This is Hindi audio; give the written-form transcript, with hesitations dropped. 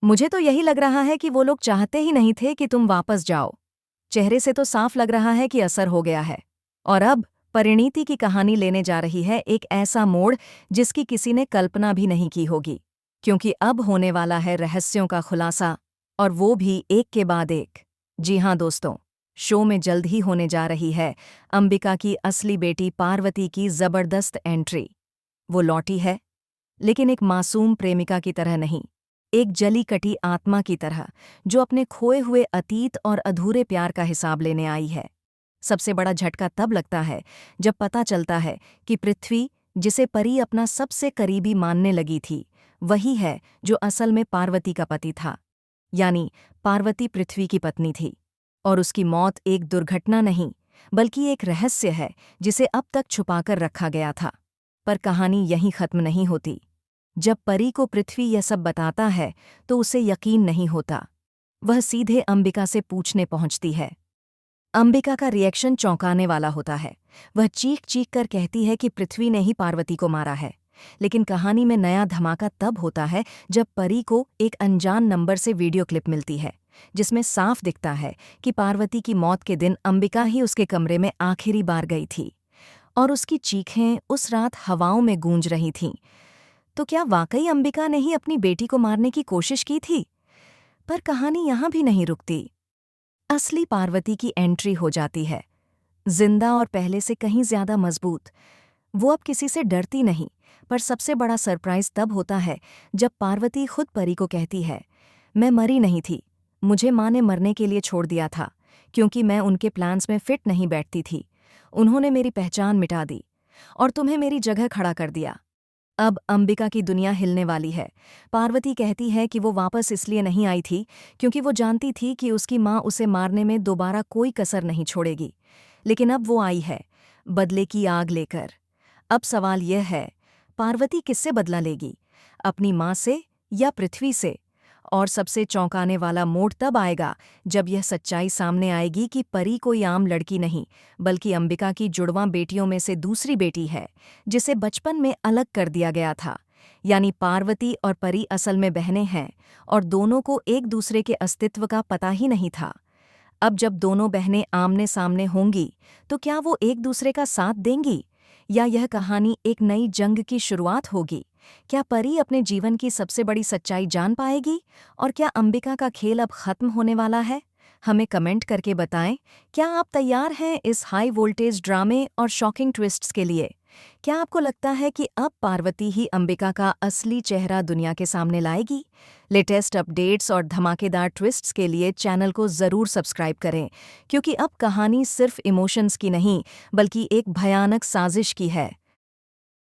मुझे तो यही लग रहा है कि वो लोग चाहते ही नहीं थे कि तुम वापस जाओ। चेहरे से तो साफ लग रहा है कि असर हो गया है। और अब परिणीति की कहानी लेने जा रही है एक ऐसा मोड़ जिसकी किसी ने कल्पना भी नहीं की होगी। क्योंकि अब होने वाला है रहस्यों का खुलासा, और वो भी एक के बाद एक। जी हाँ दोस्तों, शो में जल्द ही होने जा रही है अंबिका की असली बेटी पार्वती की जबरदस्त एंट्री। वो लौटी है, लेकिन एक मासूम प्रेमिका की तरह नहीं, एक जली कटी आत्मा की तरह, जो अपने खोए हुए अतीत और अधूरे प्यार का हिसाब लेने आई है। सबसे बड़ा झटका तब लगता है जब पता चलता है कि पृथ्वी, जिसे परी अपना सबसे करीबी मानने लगी थी, वही है जो असल में पार्वती का पति था। यानी पार्वती पृथ्वी की पत्नी थी, और उसकी मौत एक दुर्घटना नहीं, बल्कि एक रहस्य है जिसे अब तक छुपाकर रखा गया था। पर कहानी यहीं खत्म नहीं होती। जब परी को पृथ्वी यह सब बताता है तो उसे यकीन नहीं होता। वह सीधे अंबिका से पूछने पहुंचती है। अंबिका का रिएक्शन चौंकाने वाला होता है। वह चीख चीख कर कहती है कि पृथ्वी ने ही पार्वती को मारा है। लेकिन कहानी में नया धमाका तब होता है जब परी को एक अनजान नंबर से वीडियो क्लिप मिलती है, जिसमें साफ दिखता है कि पार्वती की मौत के दिन अंबिका ही उसके कमरे में आखिरी बार गई थी, और उसकी चीखें उस रात हवाओं में गूंज रही थीं। तो क्या वाकई अंबिका ने ही अपनी बेटी को मारने की कोशिश की थी? पर कहानी यहां भी नहीं रुकती। असली पार्वती की एंट्री हो जाती है, जिंदा और पहले से कहीं ज्यादा मजबूत। वो अब किसी से डरती नहीं। पर सबसे बड़ा सरप्राइज तब होता है जब पार्वती खुद परी को कहती है, मैं मरी नहीं थी, मुझे माँ ने मरने के लिए छोड़ दिया था, क्योंकि मैं उनके प्लान्स में फिट नहीं बैठती थी। उन्होंने मेरी पहचान मिटा दी और तुम्हें मेरी जगह खड़ा कर दिया। अब अंबिका की दुनिया हिलने वाली है। पार्वती कहती है कि वो वापस इसलिए नहीं आई थी क्योंकि वो जानती थी कि उसकी माँ उसे मारने में दोबारा कोई कसर नहीं छोड़ेगी। लेकिन अब वो आई है, बदले की आग लेकर। अब सवाल यह है, पार्वती किससे बदला लेगी? अपनी माँ से या पृथ्वी से? और सबसे चौंकाने वाला मोड़ तब आएगा जब यह सच्चाई सामने आएगी कि परी कोई आम लड़की नहीं, बल्कि अंबिका की जुड़वां बेटियों में से दूसरी बेटी है, जिसे बचपन में अलग कर दिया गया था। यानी पार्वती और परी असल में बहनें हैं, और दोनों को एक दूसरे के अस्तित्व का पता ही नहीं था। अब जब दोनों बहनें आमने सामने होंगी, तो क्या वो एक दूसरे का साथ देंगी, या यह कहानी एक नई जंग की शुरुआत होगी? क्या परी अपने जीवन की सबसे बड़ी सच्चाई जान पाएगी, और क्या अंबिका का खेल अब खत्म होने वाला है? हमें कमेंट करके बताएं, क्या आप तैयार हैं इस हाई वोल्टेज ड्रामे और शॉकिंग ट्विस्ट्स के लिए? क्या आपको लगता है कि अब पार्वती ही अंबिका का असली चेहरा दुनिया के सामने लाएगी? लेटेस्ट अपडेट्स और धमाकेदार ट्विस्ट्स के लिए चैनल को ज़रूर सब्सक्राइब करें, क्योंकि अब कहानी सिर्फ इमोशंस की नहीं, बल्कि एक भयानक साजिश की है।